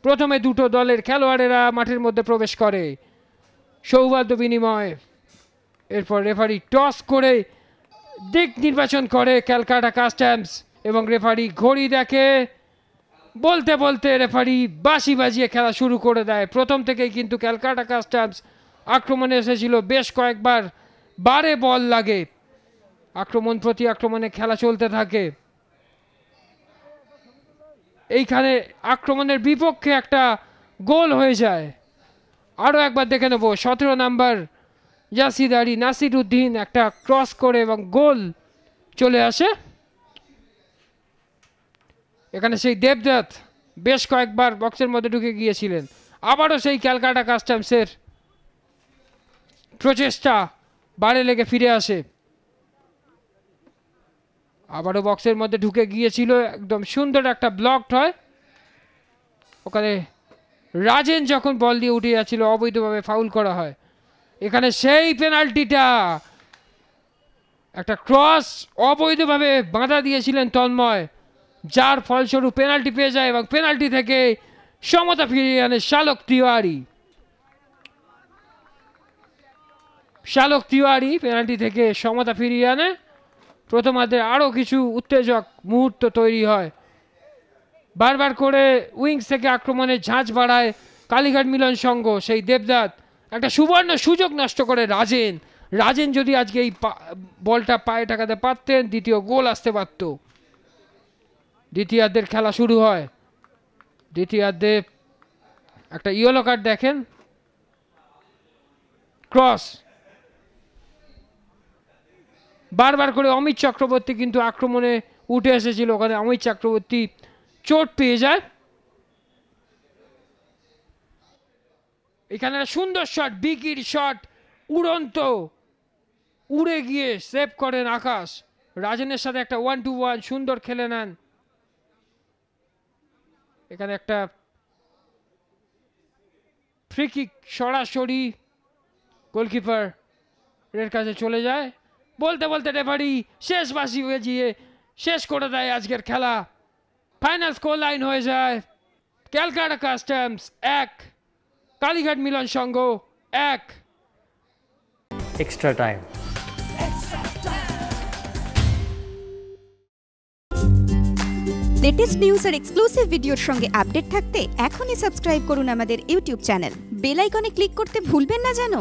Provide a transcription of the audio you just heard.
প্রথমে দুটো দলের খেলোয়াড়েরা মাঠের মধ্যে প্রবেশ করে, সৌহার্দ্য বিনিময়। এরপর রেফারি টস করে দিক নির্বাচন করে ক্যালকাটা কাস্টমস, এবং রেফারি ঘড়ি দেখে, বলতে বলতে রেফারি বাঁশি বাজিয়ে খেলা শুরু করে দেয়। প্রথম থেকেই কিন্তু ক্যালকাটা কাস্টমস আক্রমণে এসেছিল, বেশ কয়েকবার বারে বল লাগে, আক্রমণ প্রতি আক্রমণে খেলা চলতে থাকে। এইখানে আক্রমণের বিপক্ষে একটা গোল হয়ে যায়। আরও একবার দেখে নেব, 17 নাম্বার জাসিদারি নাসির উদ্দিন একটা ক্রস করে এবং গোল চলে আসে। এখানে সেই দেবদত্ত বেশ কয়েকবার বক্সের মধ্যে ঢুকে গিয়েছিলেন। আবারও সেই ক্যালকাটা কাস্টমসের প্রচেষ্টা বারে লেগে ফিরে আসে, আবারও বক্সের মধ্যে ঢুকে গিয়েছিল, একদম সুন্দর একটা ব্লকড হয়। ওখানে রাজেন যখন বল দিয়ে উঠে যাচ্ছিল অবৈধভাবে ফাউল করা হয়। এখানে সেই পেনাল্টিটা, একটা ক্রস অবৈধভাবে বাঁধা দিয়েছিলেন তন্ময়, যার ফলস্বরূপ পেনাল্টি পেয়ে যায় এবং পেনাল্টি থেকে সমতা ফিরিয়ে আনে শালক তিওয়ারি। শালক তিওয়ারি পেনাল্টি থেকে সমতা ফিরিয়ে আনে। প্রথমার্ধে আরও কিছু উত্তেজক মুহূর্ত তৈরি হয়, বারবার করে উইংস থেকে আক্রমণের ঝাঁঝ বাড়ায় কালীঘাট মিলন সংঘ। সেই দেবদত্ত একটা সুবর্ণ সুযোগ নষ্ট করে রাজেন যদি আজকে এই বলটা পায়ে ঠেকাতে পারতেন, দ্বিতীয় গোল আসতে পারত। দ্বিতীয়ার্ধের খেলা শুরু হয়। দ্বিতীয়ার্ধে একটা ইয়েলো কার্ড দেখেন, ক্রস, বারবার করে অমিত চক্রবর্তী কিন্তু আক্রমণে উঠে এসেছিল, ওখানে অমিত চক্রবর্তী চোট পেয়ে যায়। এখানে সুন্দর শট, বিকির শট, উড়ন্ত, উড়ে গিয়ে সেভ করেন আকাশ। রাজেনের সাথে একটা 1-2-1 সুন্দর খেলে নেন। এখানে একটা ফ্রি কিক সরাসরি গোলকিপার এর কাছে চলে যায়। বলতে বলতে রেফারি শেষ বাঁশি বাজিয়ে শেষ করে দেয় আজকের খেলা। ফাইনাল স্কোর লাইন হয়ে যায় ক্যালকাটা কাস্টমস 1, কালীঘাট মিলন সংঘ 1। Extra time. লেটেস্ট নিউজ আর এক্সক্লুসিভ ভিডিওর সঙ্গে আপডেট থাকতে এখনই সাবস্ক্রাইব করুন আমাদের ইউটিউব চ্যানেল। বেল আইকনে ক্লিক করতে ভুলবেন না যেন।